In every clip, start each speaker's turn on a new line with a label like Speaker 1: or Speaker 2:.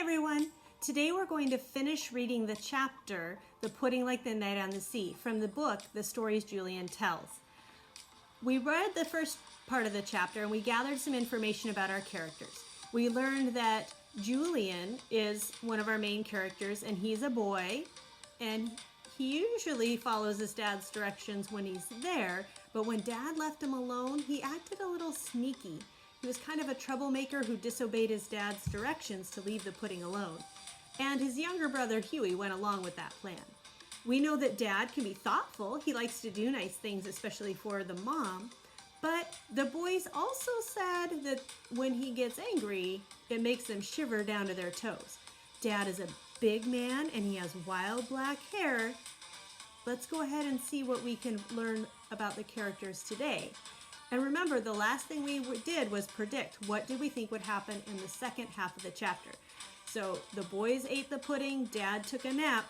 Speaker 1: everyone. Today we're going to finish reading the chapter, The Pudding Like the Night on the Sea, from the book, The Stories Julian Tells. We read the first part of the chapter and we gathered some information about our characters. We learned that Julian is one of our main characters and he's a boy and he usually follows his dad's directions when he's there, but when Dad left him alone, he acted a little sneaky. He was kind of a troublemaker who disobeyed his dad's directions to leave the pudding alone. And his younger brother, Huey, went along with that plan. We know that Dad can be thoughtful. He likes to do nice things, especially for the mom. But the boys also said that when he gets angry, it makes them shiver down to their toes. Dad is a big man and he has wild black hair. Let's go ahead and see what we can learn about the characters today. And remember, the last thing we did was predict what did we think would happen in the second half of the chapter. So the boys ate the pudding, Dad took a nap.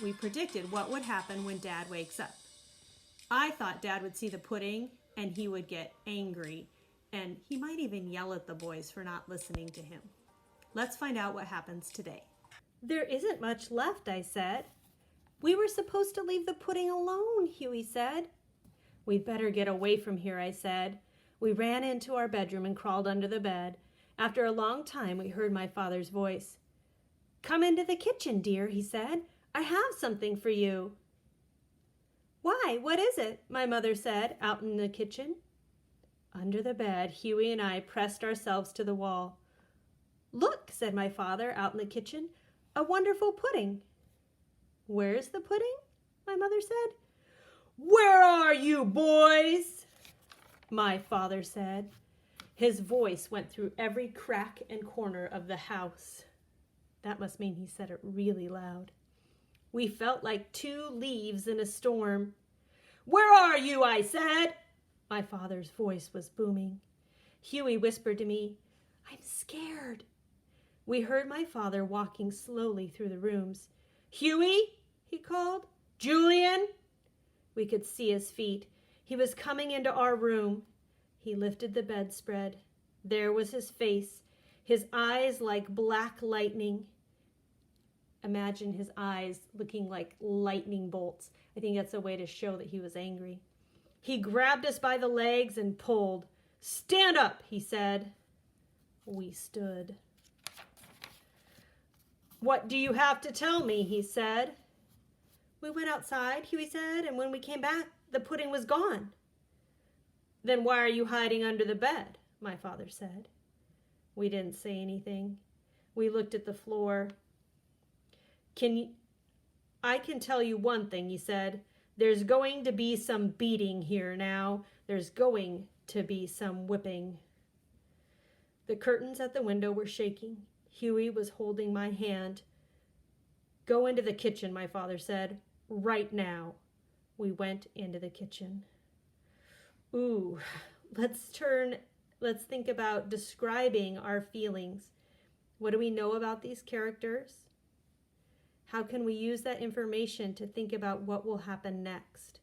Speaker 1: We predicted what would happen when Dad wakes up. I thought Dad would see the pudding and he would get angry. And he might even yell at the boys for not listening to him. Let's find out what happens today. There isn't much left, I said. We were supposed to leave the pudding alone, Huey said. We'd better get away from here, I said. We ran into our bedroom and crawled under the bed. After a long time, we heard my father's voice. Come into the kitchen, dear, he said. I have something for you. Why, what is it? My mother said, out in the kitchen. Under the bed, Huey and I pressed ourselves to the wall. Look, said my father, out in the kitchen, a wonderful pudding. Where's the pudding? My mother said. Where are you, boys? My father said. His voice went through every crack and corner of the house. That must mean he said it really loud. We felt like two leaves in a storm. Where are you, I said? My father's voice was booming. Huey whispered to me, I'm scared. We heard my father walking slowly through the rooms. Huey, he called. Julian. We could see his feet. He was coming into our room. He lifted the bedspread. There was his face, his eyes like black lightning. Imagine his eyes looking like lightning bolts. I think that's a way to show that he was angry. He grabbed us by the legs and pulled. Stand up, he said. We stood. What do you have to tell me, he said. We went outside, Huey said, and when we came back, the pudding was gone. Then why are you hiding under the bed? My father said. We didn't say anything. We looked at the floor. I can tell you one thing, he said. There's going to be some beating here now. There's going to be some whipping. The curtains at the window were shaking. Huey was holding my hand. Go into the kitchen, my father said. Right now. We went into the kitchen. Ooh, let's think about describing our feelings. What do we know about these characters? How can we use that information to think about what will happen next?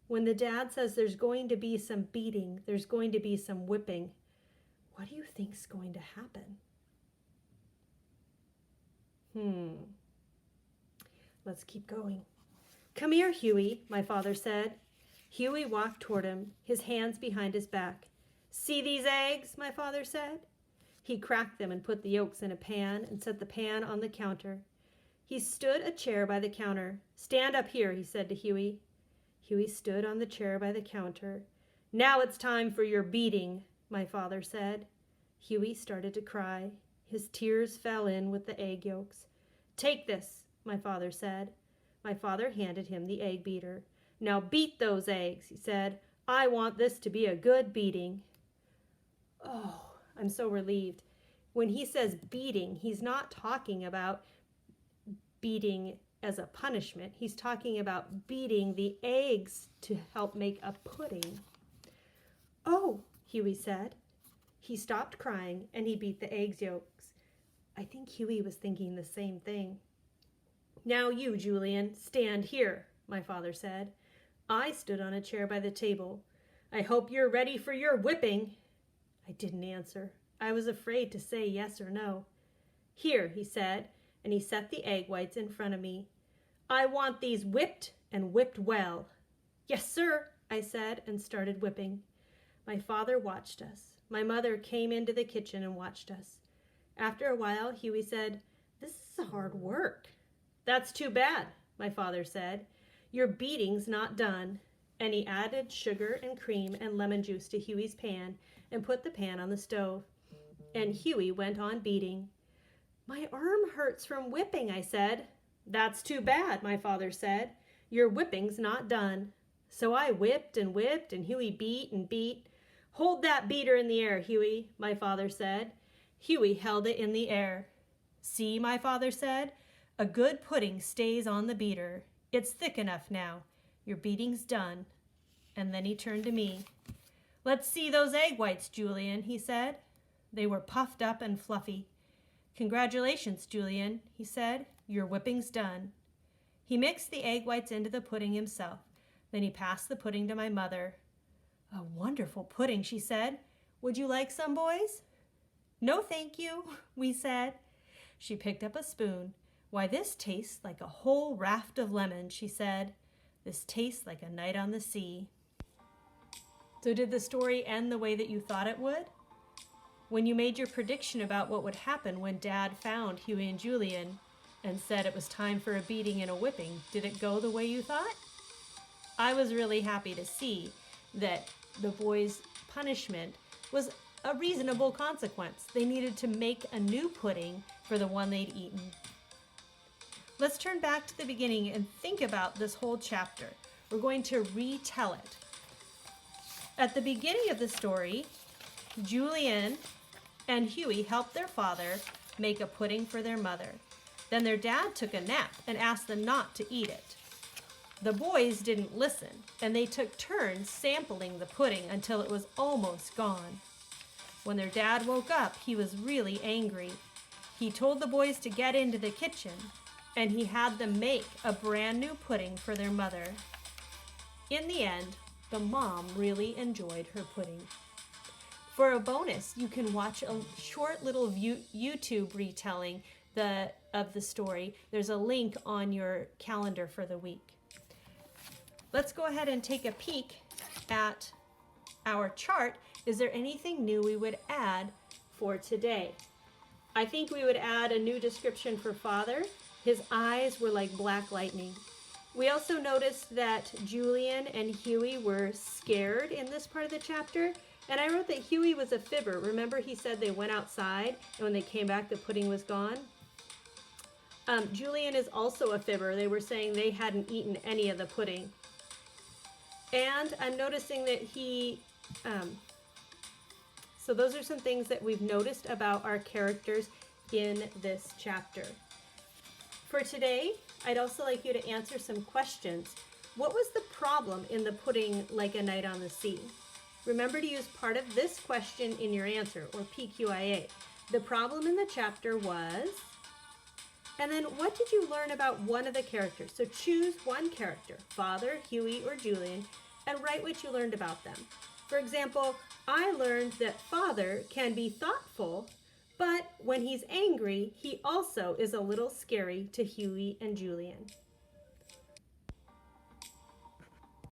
Speaker 1: When the dad says there's going to be some beating, there's going to be some whipping, what do you think's going to happen? Let's keep going. Come here, Huey, my father said. Huey walked toward him, his hands behind his back. See these eggs, my father said. He cracked them and put the yolks in a pan and set the pan on the counter. He stood a chair by the counter. Stand up here, he said to Huey. Huey stood on the chair by the counter. Now it's time for your beating, my father said. Huey started to cry. His tears fell in with the egg yolks. Take this, my father said. My father handed him the egg beater. Now beat those eggs, he said. I want this to be a good beating. Oh, I'm so relieved. When he says beating, he's not talking about beating as a punishment. He's talking about beating the eggs to help make a pudding. Oh, Huey said. He stopped crying and he beat the egg yolks. I think Huey was thinking the same thing. Now you, Julian, stand here, my father said. I stood on a chair by the table. I hope you're ready for your whipping. I didn't answer. I was afraid to say yes or no. Here, he said, and he set the egg whites in front of me. I want these whipped and whipped well. Yes, sir, I said, and started whipping. My father watched us. My mother came into the kitchen and watched us. After a while, Huey said, This is hard work. That's too bad, my father said. Your beating's not done. And he added sugar and cream and lemon juice to Huey's pan and put the pan on the stove. And Huey went on beating. My arm hurts from whipping, I said. That's too bad, my father said. Your whipping's not done. So I whipped, and Huey beat and beat. Hold that beater in the air, Huey, my father said. Huey held it in the air. See, my father said, a good pudding stays on the beater. It's thick enough now. Your beating's done. And then he turned to me. Let's see those egg whites, Julian, he said. They were puffed up and fluffy. Congratulations, Julian, he said. Your whipping's done. He mixed the egg whites into the pudding himself. Then he passed the pudding to my mother. A wonderful pudding, she said. Would you like some, boys? No, thank you, we said. She picked up a spoon. Why, this tastes like a whole raft of lemons, she said. This tastes like a night on the sea. So did the story end the way that you thought it would? When you made your prediction about what would happen when Dad found Huey and Julian and said it was time for a beating and a whipping, did it go the way you thought? I was really happy to see that the boys' punishment was a reasonable consequence. They needed to make a new pudding for the one they'd eaten. Let's turn back to the beginning and think about this whole chapter. We're going to retell it. At the beginning of the story, Julian and Huey helped their father make a pudding for their mother. Then their dad took a nap and asked them not to eat it. The boys didn't listen, and they took turns sampling the pudding until it was almost gone. When their dad woke up, he was really angry. He told the boys to get into the kitchen, and he had them make a brand new pudding for their mother. In the end, the mom really enjoyed her pudding. For a bonus, you can watch a short little YouTube retelling of the story. There's a link on your calendar for the week. Let's go ahead and take a peek at our chart. Is there anything new we would add for today? I think we would add a new description for Father. His eyes were like black lightning. We also noticed that Julian and Huey were scared in this part of the chapter. And I wrote that Huey was a fibber. Remember he said they went outside and when they came back the pudding was gone? Julian is also a fibber. They were saying they hadn't eaten any of the pudding. And I'm noticing that so those are some things that we've noticed about our characters in this chapter. For today, I'd also like you to answer some questions. What was the problem in the pudding like a night on the sea? Remember to use part of this question in your answer, or PQIA. The problem in the chapter was, and then what did you learn about one of the characters? So choose one character, Father, Huey, or Julian, and write what you learned about them. For example, I learned that Father can be thoughtful, but when he's angry, he also is a little scary to Huey and Julian.